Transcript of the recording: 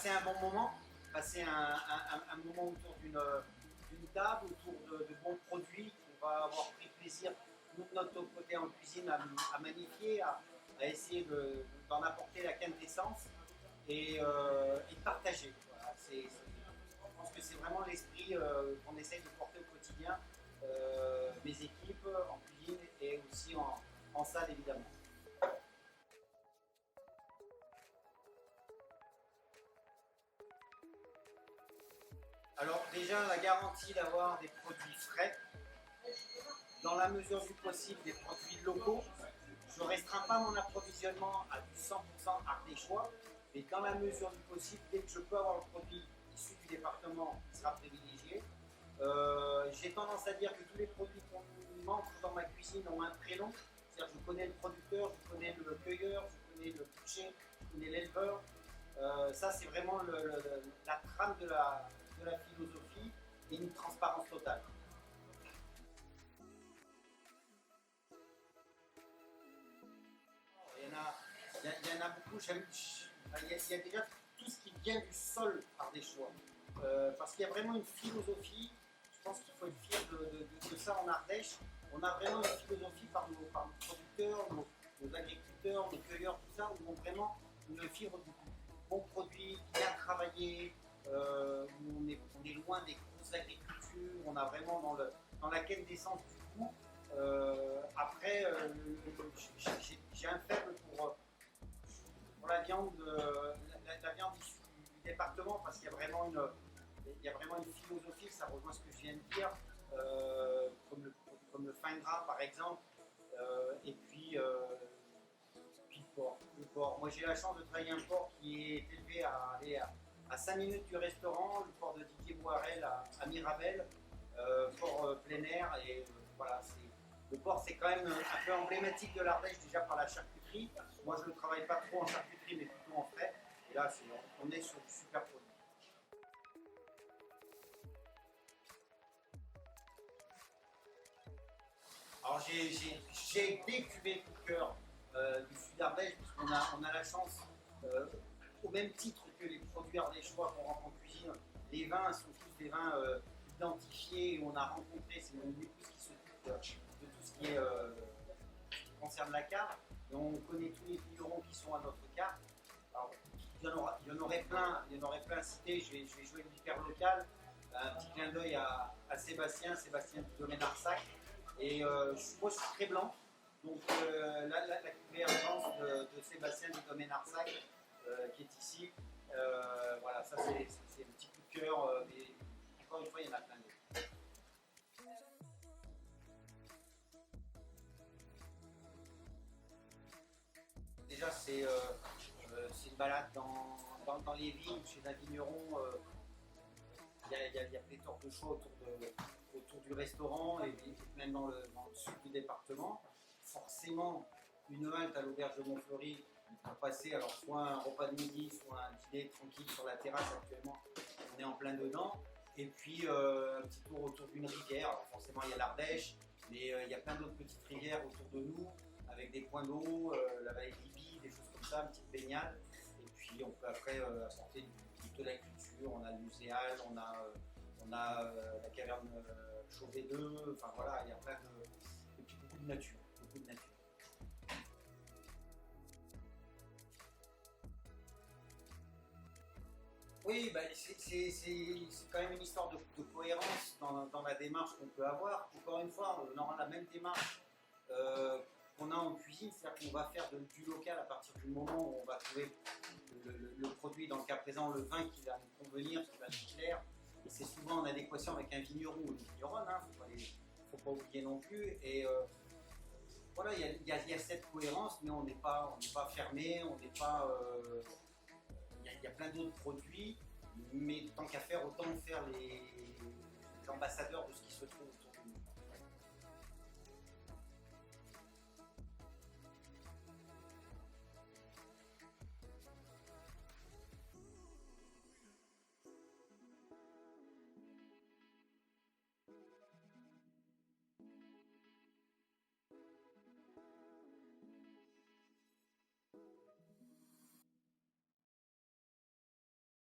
passer un bon moment, passer un moment autour d'une table, autour de bons produits qu'on va avoir pris plaisir, nous de notre côté en cuisine, à magnifier, à essayer d'en apporter la quintessence et de partager. Voilà, je pense que c'est vraiment l'esprit qu'on essaye de porter au quotidien, mes équipes en cuisine et aussi en salle évidemment. Alors déjà la garantie d'avoir des produits frais, dans la mesure du possible des produits locaux. Je ne restreins pas mon approvisionnement à du 100% ardéchois, mais dans la mesure du possible, dès que je peux avoir le produit issu du département, il sera privilégié. J'ai tendance à dire que tous les produits qu'on mange dans ma cuisine ont un prénom, c'est-à-dire que je connais le producteur, je connais le cueilleur, je connais le boucher, je connais l'éleveur. Ça c'est vraiment la trame de la philosophie et une transparence totale. Il y en a beaucoup. Il y a déjà tout ce qui vient du sol ardéchois. Parce qu'il y a vraiment une philosophie. Je pense qu'il faut être fier de ça en Ardèche. On a vraiment une philosophie par nos producteurs, nos agriculteurs, nos cueilleurs, tout ça, où on a vraiment une fibre du bon produit, bien travaillé, où on est loin des grosses agricultures, on a vraiment dans la quête d'essence du goût. Après, j'ai un faible pour la viande, la viande issue du département parce qu'il y a vraiment une philosophie, ça rejoint ce que je viens de dire, comme le fin gras par exemple, et puis le porc. Moi j'ai la chance de travailler un porc qui est élevé à 5 minutes du restaurant, le porc de Didier Boirel à Mirabel, porc plein air, et voilà, le porc c'est quand même un peu emblématique de l'Ardèche déjà par la charcuterie. Moi je ne travaille pas trop en charcuterie mais plutôt en frais, et là on est sur du super produit. Alors j'ai des cuvées coup de cœur du sud Ardèche, parce qu'on a la chance, au même titre que les produits ardéchois qu'on rentre en cuisine, les vins sont tous des vins identifiés, on a rencontré, c'est mon épouse qui s'occupe de tout ce qui concerne la cave, et on connaît tous les vignerons qui sont à notre cave. Alors, il y en aurait plein à citer, je vais jouer l'hyper local, un petit clin d'œil à Sébastien du domaine Arsac. Et moi je suis très blanc, donc la cuvée avance de Sébastien du domaine Arsac qui est ici. Voilà, ça c'est un petit coup de cœur, mais encore une fois il y en a plein d'autres. Déjà c'est une balade dans les vignes, chez un vigneron. Il y a pléthore de choix autour du restaurant et même dans le sud du département. Forcément, une halte à l'auberge de Montfleury pour passer alors soit un repas de midi, soit un dîner tranquille sur la terrasse actuellement. On est en plein dedans. Et puis un petit tour autour d'une rivière. Alors forcément, il y a l'Ardèche, mais il y a plein d'autres petites rivières autour de nous, avec des points d'eau, la vallée de Libye, des choses comme ça, une petite baignade. Et puis on peut après apporter de la culture, on a le muséal, on a la caverne Chauvet 2, enfin voilà, il y a plein de. Et puis beaucoup de nature, beaucoup de nature. Oui, bah, c'est quand même une histoire de cohérence dans la démarche qu'on peut avoir. Encore une fois, on aura la même démarche qu'on a en cuisine, c'est-à-dire qu'on va faire du local à partir du moment où on va trouver le produit, dans le cas présent le vin qui va nous convenir, qui va nous plaire, et c'est souvent en adéquation avec un vigneron ou une vigneronne, faut pas oublier non plus, et voilà, il y a cette cohérence, mais on n'est pas fermé, on n'est pas, il y a plein d'autres produits, mais tant qu'à faire, autant faire les ambassadeurs de ce qui se trouve autour